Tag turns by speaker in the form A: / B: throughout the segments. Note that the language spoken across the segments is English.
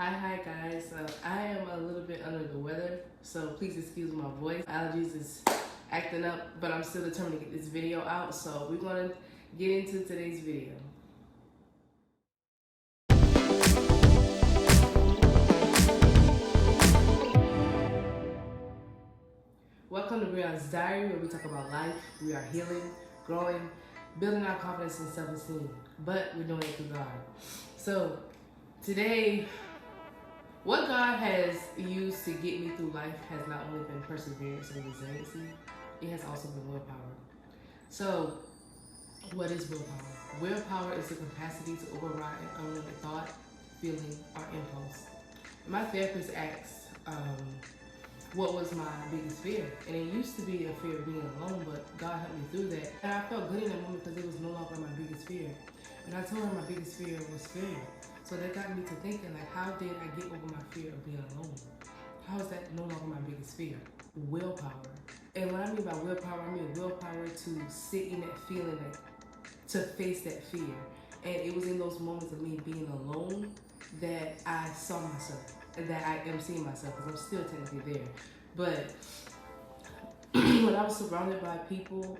A: Hi guys. I am a little bit under the weather, so please excuse my voice. Allergies is acting up, but I'm still determined to get this video out. So we're gonna get into today's video. Welcome to Breion's Diary, where we talk about life. We are healing, growing, building our confidence and self-esteem, but we're doing it through God. So today, what God has used to get me through life has not only been perseverance and resiliency, it has also been willpower. So, what is willpower? Willpower is the capacity to override an unwanted thought, feeling, or impulse. My therapist asked, what was my biggest fear? And it used to be a fear of being alone, but God helped me through that. And I felt good in that moment because it was no longer my biggest fear. And I told her my biggest fear was failure. So that got me to thinking, like, how did I get over my fear of being alone? How is that no longer my biggest fear? Willpower. And what I mean by willpower, I mean willpower to sit in that feeling, to face that fear. And it was in those moments of me being alone that I saw myself, that I am seeing myself, because I'm still technically there. But when I was surrounded by people,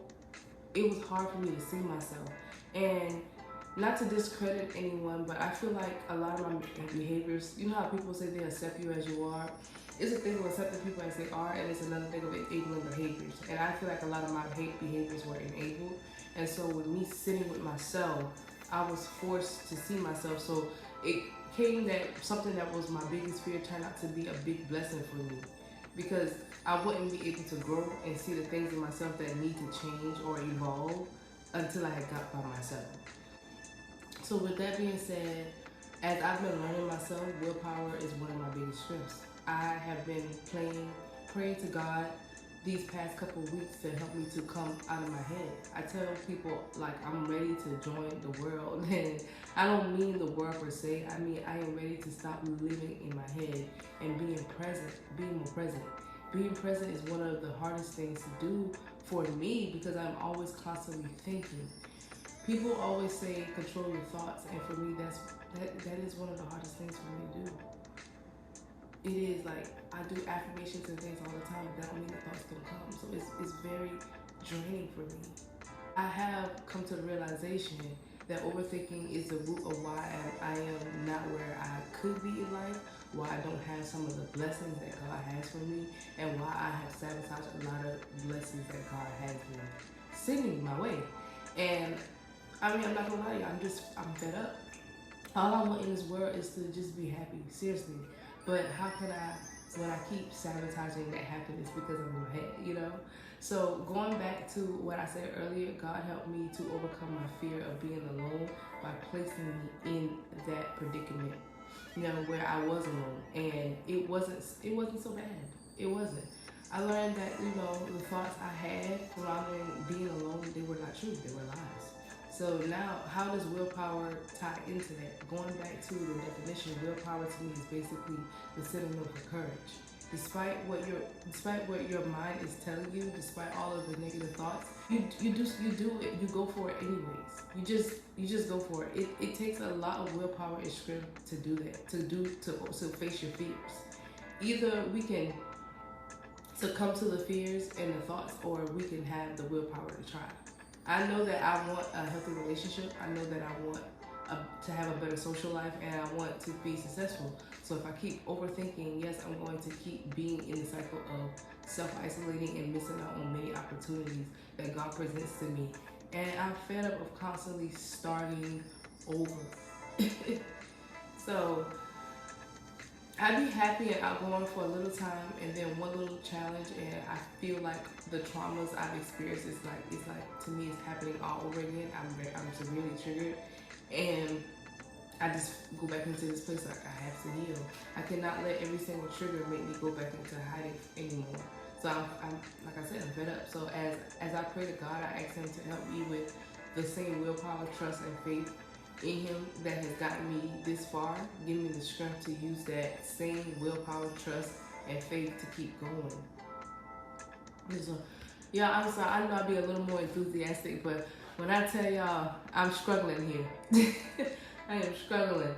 A: it was hard for me to see myself. And not to discredit anyone, but I feel like a lot of my behaviors, you know how people say they accept you as you are? It's a thing of accepting people as they are, and it's another thing of enabling behaviors. And I feel like a lot of my behaviors were enabled. And so with me sitting with myself, I was forced to see myself. So it came that something that was my biggest fear turned out to be a big blessing for me, because I wouldn't be able to grow and see the things in myself that need to change or evolve until I had got by myself. So with that being said, as I've been learning myself, willpower is one of my biggest strengths. I have been praying to God these past couple of weeks to help me to come out of my head. I tell people, like, I'm ready to join the world, and I don't mean the world per se. I mean, I am ready to stop living in my head and being more present. Being present is one of the hardest things to do for me, because I'm always constantly thinking. People always say control your thoughts, and for me, that is one of the hardest things for me to do. It is like, I do affirmations and things all the time, but that don't mean the thoughts don't come. So it's very draining for me. I have come to the realization that overthinking is the root of why I am not where I could be in life, why I don't have some of the blessings that God has for me, and why I have sabotaged a lot of blessings that God has been sending my way. And I mean, I'm not gonna lie to you, I'm fed up. All I want in this world is to just be happy, seriously. But how can I, when I keep sabotaging that happiness because I'm in my head, you know? So going back to what I said earlier, God helped me to overcome my fear of being alone by placing me in that predicament, you know, where I was alone. And it wasn't so bad. It wasn't. I learned that, you know, the thoughts I had surrounding being alone, they were not true, they were lies. So now, how does willpower tie into that? Going back to the definition, willpower to me is basically the synonym for courage. Despite what your mind is telling you, despite all of the negative thoughts, you do it. You go for it anyways. You just go for it. It takes a lot of willpower and strength to do that. To face your fears. Either we can succumb to the fears and the thoughts, or we can have the willpower to try. I know that I want a healthy relationship. I know that I want to have a better social life, and I want to be successful. So if I keep overthinking, yes, I'm going to keep being in the cycle of self-isolating and missing out on many opportunities that God presents to me. And I'm fed up of constantly starting over. So I'd be happy and outgoing for a little time, and then one little challenge, and I feel like the traumas I've experienced is like to me it's happening all over again. I'm severely triggered, and I just go back into this place like I have to heal. I cannot let every single trigger make me go back into hiding anymore. So I'm like I said, I'm fed up. So as I pray to God, I ask Him to help me with the same willpower, trust, and faith in Him that has gotten me this far. Give me the strength to use that same willpower, trust, and faith to keep going. So, yeah, I'm sorry. I know I'll be a little more enthusiastic, but when I tell y'all, I'm struggling here. I am struggling.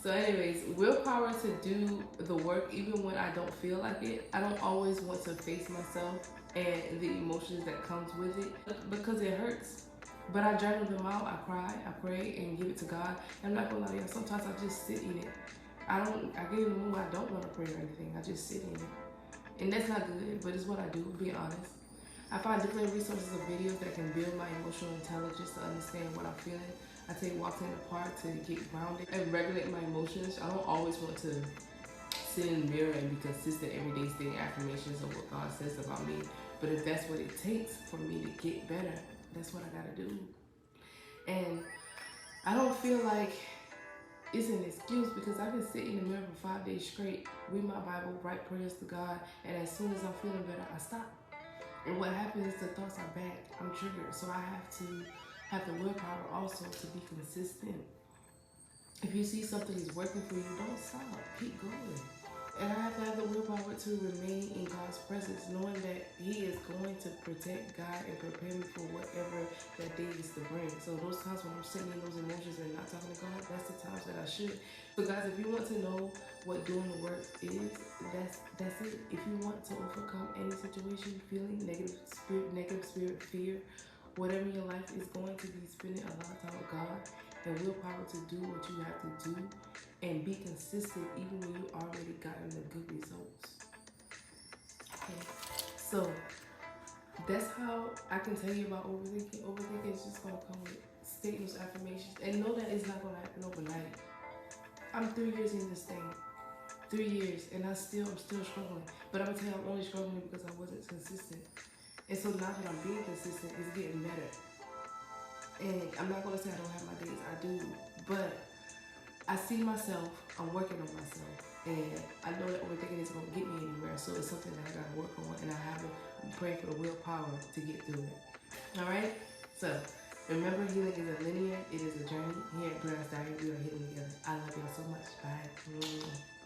A: So anyways, willpower to do the work even when I don't feel like it. I don't always want to face myself and the emotions that comes with it because it hurts. But I journal them out, I cry, I pray, and give it to God. And I'm not gonna lie to y'all, sometimes I just sit in it. I get in the mood, I don't want to pray or anything. I just sit in it. And that's not good, but it's what I do, being honest. I find different resources of videos that can build my emotional intelligence to understand what I'm feeling. I take walks in the park to get grounded and regulate my emotions. I don't always want to sit in the mirror and be consistent every day stating affirmations of what God says about me. But if that's what it takes for me to get better, that's what I gotta do. And I don't feel like it's an excuse because I can sit in the mirror for 5 days straight, read my Bible, write prayers to God, and as soon as I'm feeling better, I stop. And what happens is the thoughts are back. I'm triggered. So I have to have the willpower also to be consistent. If you see something is working for you, don't stop. Keep going. And I have to have the willpower to remain in God's presence, knowing that He is going to protect God and prepare me for whatever that day is to bring. So those times when I'm sitting in those emotions and not talking to God, that's the times that I should. So guys, if you want to know what doing the work is, that's it. If you want to overcome any situation, feeling negative spirit, fear, whatever your life is going to be, spending a lot of time with God and willpower to do what you have to do and be consistent even when you already gotten the good results. Okay, so that's how I can tell you about overthinking. Overthinking is just gonna come with statements, affirmations, and know that it's not gonna happen overnight. I'm 3 years in this thing. 3 years, and I'm still struggling. But I'm gonna tell you, I'm only struggling because I wasn't consistent. And so now that I'm being consistent, it's getting better. And I'm not gonna say I don't have my days, I do. But I see myself, I'm working on myself. And I know that overthinking isn't gonna get me anywhere. So it's something that I gotta work on, and I have to pray for the willpower to get through it. Alright? So remember, healing isn't linear, it is a journey. Here at Breion's Diary, we are healing together. I love y'all so much. Bye.